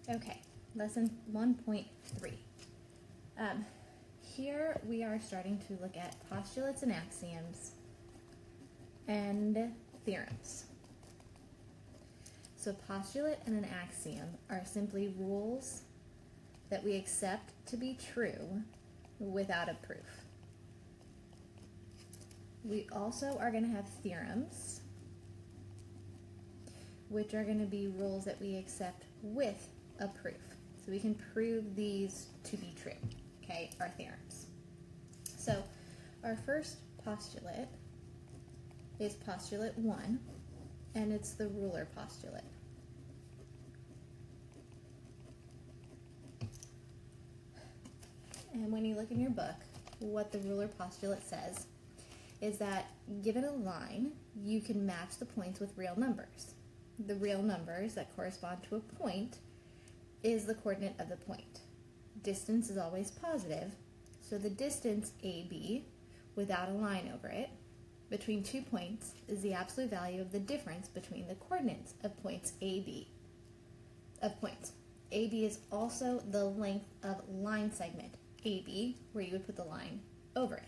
Okay, lesson 1.3. Here we are starting to look at postulates and axioms and theorems. So postulate and an axiom are simply rules that we accept to be true without a proof. We also are going to have theorems, which are going to be rules that we accept with a proof. So we can prove these to be true, okay, our theorems. So our first postulate is postulate 1, and it's the ruler postulate. And when you look in your book, what the ruler postulate says is that given a line, you can match the points with real numbers. The real numbers that correspond to a point is the coordinate of the point. Distance is always positive, so the distance AB, without a line over it, between 2 points is the absolute value of the difference between the coordinates of points AB. AB is also the length of line segment AB, where you would put the line over it.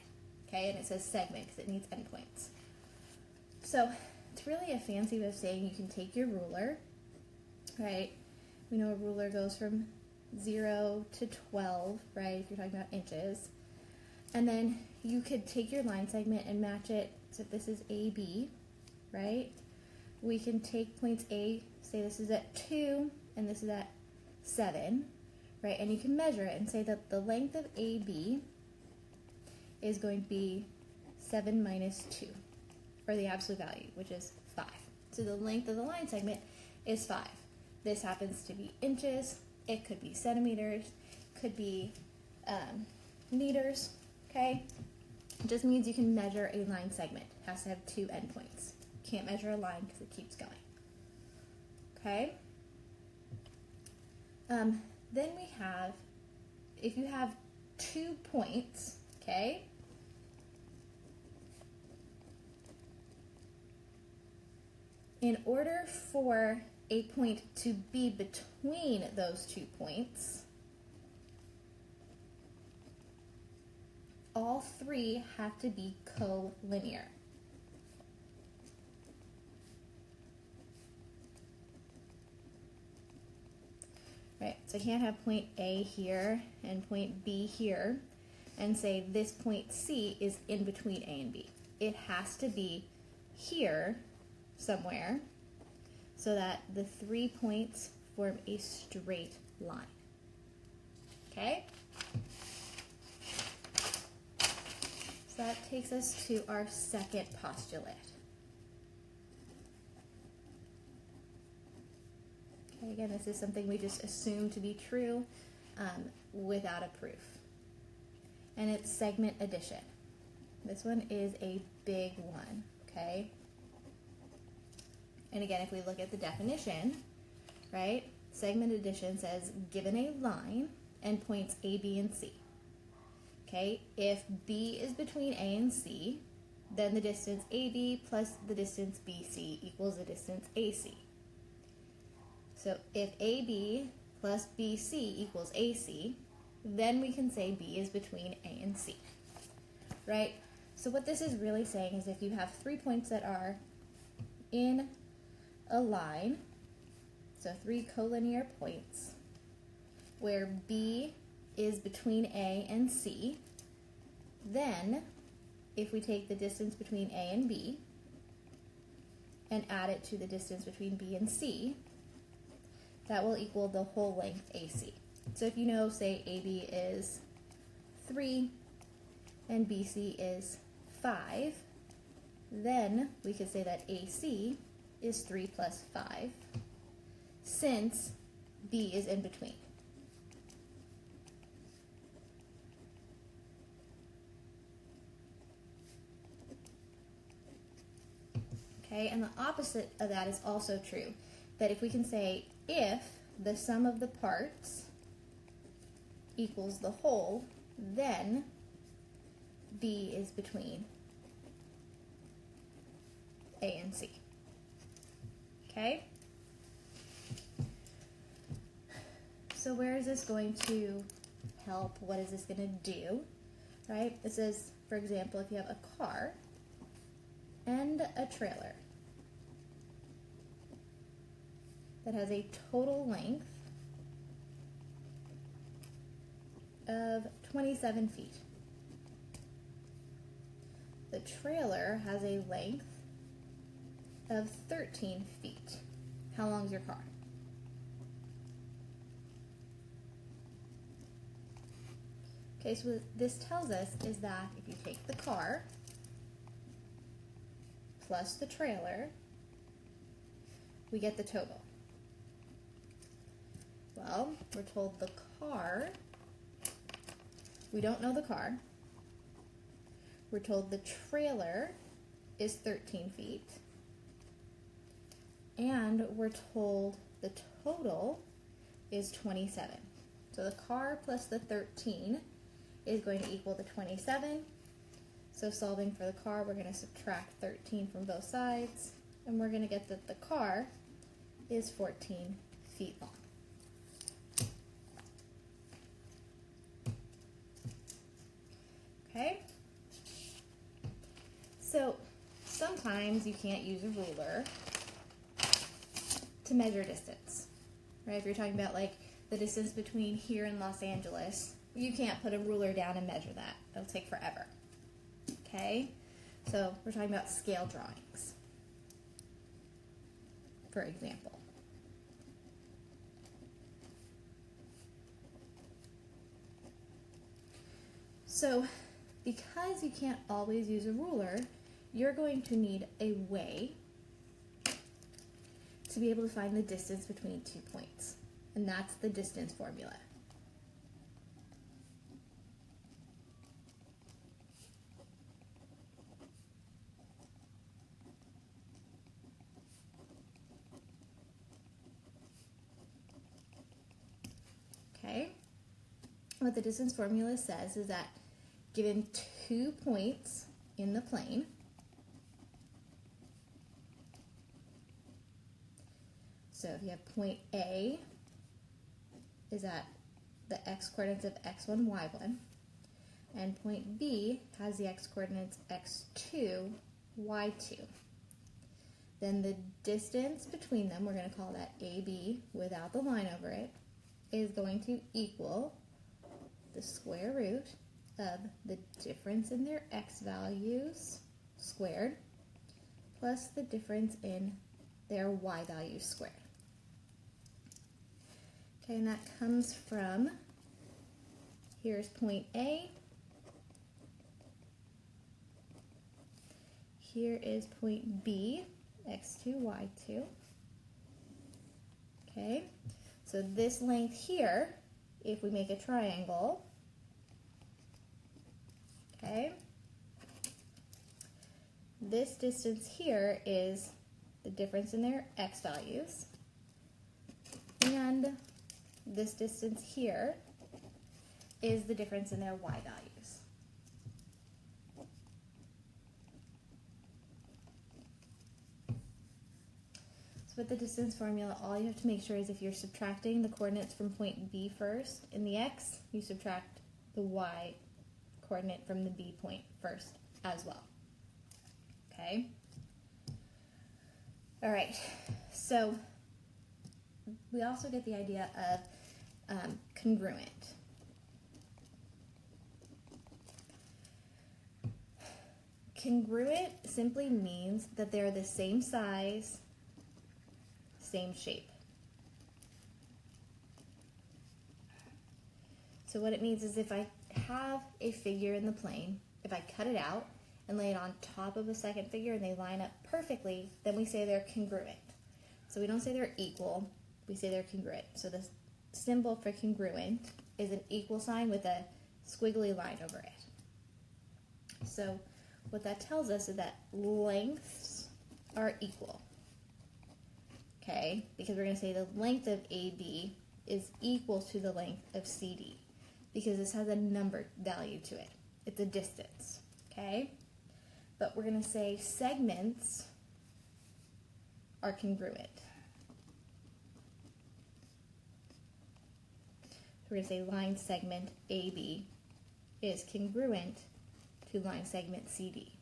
Okay, and it says segment because it needs endpoints. So it's really a fancy way of saying you can take your ruler, right? We know a ruler goes from 0 to 12, right, if you're talking about inches. And then you could take your line segment and match it. So if this is AB, right, we can take points A, say this is at 2 and this is at 7, right, and you can measure it and say that the length of AB is going to be 7 minus 2, or the absolute value, which is 5. So the length of the line segment is 5. This happens to be inches, it could be centimeters, could be meters, okay? It just means you can measure a line segment. It has to have 2 endpoints. Can't measure a line because it keeps going, okay? Then we have, if you have 2 points, okay, in order for a point to be between those 2 points, all 3 have to be collinear. Right, so I can't have point A here and point B here and say this point C is in between A and B. It has to be here somewhere so that the 3 points form a straight line. Okay? So that takes us to our second postulate. Okay, again, this is something we just assume to be true without a proof. And it's segment addition. This one is a big one, okay? And again, if we look at the definition, right, segment addition says given a line and points A, B, and C. Okay, if B is between A and C, then the distance AB plus the distance BC equals the distance AC. So if AB plus BC equals AC, then we can say B is between A and C, right? So what this is really saying is if you have 3 points that are in a line, so 3 collinear points, where B is between A and C, then if we take the distance between A and B and add it to the distance between B and C, that will equal the whole length AC. So if you know, say AB is 3 and BC is 5, then we could say that AC is 3 plus 5, since B is in between. Okay, and the opposite of that is also true, that if we can say if the sum of the parts equals the whole, then B is between A and C. Okay? so where is this going to help? What is this going to do? Right? It says, for example, if you have a car and a trailer that has a total length of 27 feet. The trailer has a length of 13 feet. How long is your car? Okay, so what this tells us is that if you take the car plus the trailer, we get the total. Well, we're told the car, we don't know the car. We're told the trailer is 13 feet. And we're told the total is 27. So the car plus the 13 is going to equal the 27. So solving for the car, we're going to subtract 13 from both sides, and we're going to get that the car is 14 feet long. Okay? So sometimes you can't use a ruler to measure distance, right? If you're talking about like the distance between here and Los Angeles, you can't put a ruler down and measure that. It'll take forever. Okay? So we're talking about scale drawings, for example. So because you can't always use a ruler, you're going to need a way to be able to find the distance between 2 points. And that's the distance formula. Okay? What the distance formula says is that given 2 points in the plane, so if you have point A is at the x-coordinates of x1, y1, and point B has the x-coordinates x2, y2. Then the distance between them, we're going to call that AB without the line over it, is going to equal the square root of the difference in their x values squared plus the difference in their y values squared. Okay, and that comes from, here's point A, here is point B, x2, y2. Okay, so this length here, if we make a triangle, okay, this distance here is the difference in their x values, and this distance here is the difference in their y values. So with the distance formula, all you have to make sure is if you're subtracting the coordinates from point B first in the x, you subtract the y coordinate from the B point first as well. Okay? All right, so we also get the idea of congruent. Congruent simply means that they're the same size, same shape. So what it means is if I have a figure in the plane, if I cut it out and lay it on top of a second figure and they line up perfectly, then we say they're congruent. So we don't say they're equal, we say they're congruent. So the symbol for congruent is an equal sign with a squiggly line over it. So what that tells us is that lengths are equal. Okay, because we're going to say the length of AB is equal to the length of CD because this has a number value to it. It's a distance, okay? But we're going to say segments are congruent. we're going to say line segment AB is congruent to line segment CD.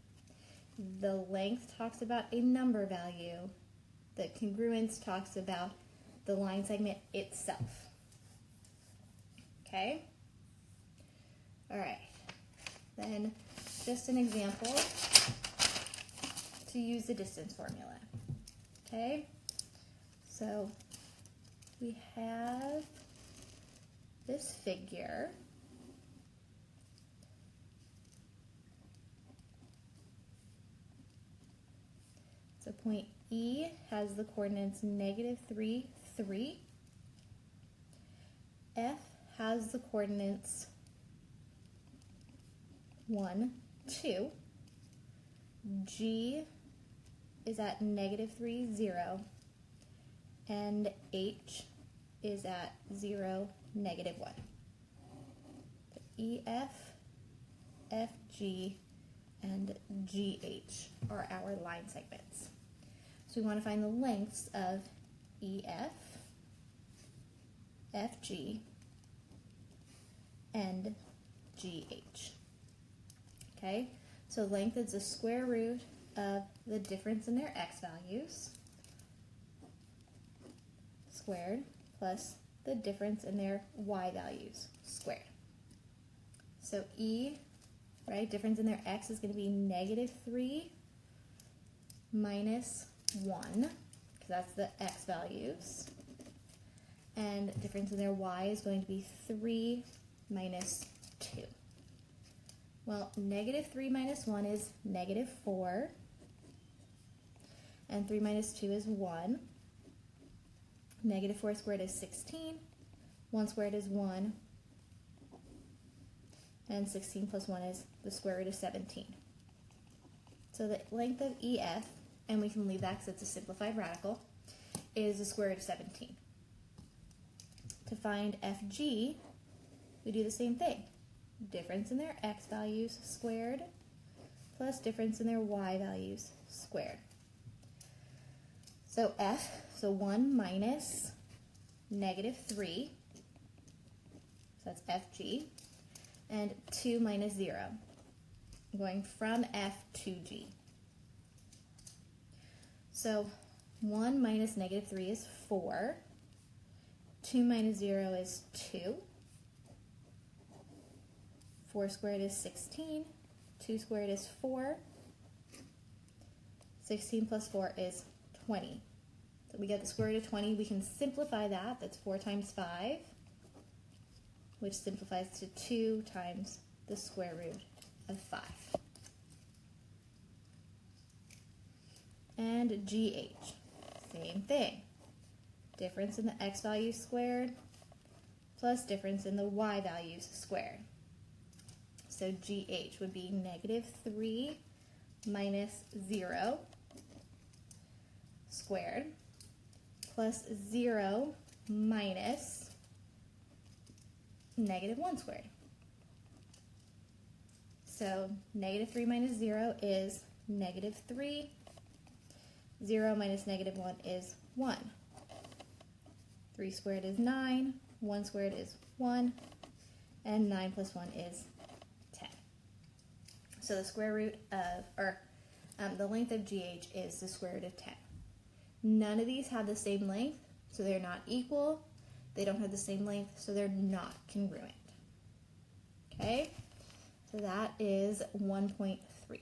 The length talks about a number value. The congruence talks about the line segment itself. Okay? All right. Then just an example to use the distance formula. Okay? So we have this figure. So point E has the coordinates -3, 3. F has the coordinates 1, 2. G is at -3, 0. And H is at 0, -1. So EF, FG, and GH are our line segments. So we want to find the lengths of EF, FG, and GH. Okay, so length is the square root of the difference in their x values squared plus the difference in their y values squared. So E, right, difference in their x is going to be -3 minus 1, because that's the x values. And difference in their y is going to be 3 minus 2. Well, -3 minus 1 is -4. And 3 minus 2 is 1. -4 squared is 16. 1 squared is 1. And 16 plus 1 is the square root of 17. So the length of EF, and we can leave that because it's a simplified radical, is the square root of 17. To find FG, we do the same thing. Difference in their x values squared plus difference in their y values squared. So F, so 1 minus -3, so that's FG, and 2 minus 0, going from F to G. So 1 minus -3 is 4, 2 minus 0 is 2, 4 squared is 16, 2 squared is 4, 16 plus 4 is 20. So we get the square root of 20. We can simplify that. That's 4 times 5, which simplifies to 2 times the square root of 5. And GH, same thing. Difference in the x values squared plus difference in the y values squared. So GH would be -3 minus 0 squared plus 0 minus -1 squared. So -3 minus 0 is -3. 0 minus -1 is 1. 3 squared is 9. 1 squared is 1. And 9 plus 1 is 10. So the square root of, the length of GH is the square root of 10. None of these have the same length, so they're not equal. They don't have the same length, so they're not congruent. Okay? So that is 1.3.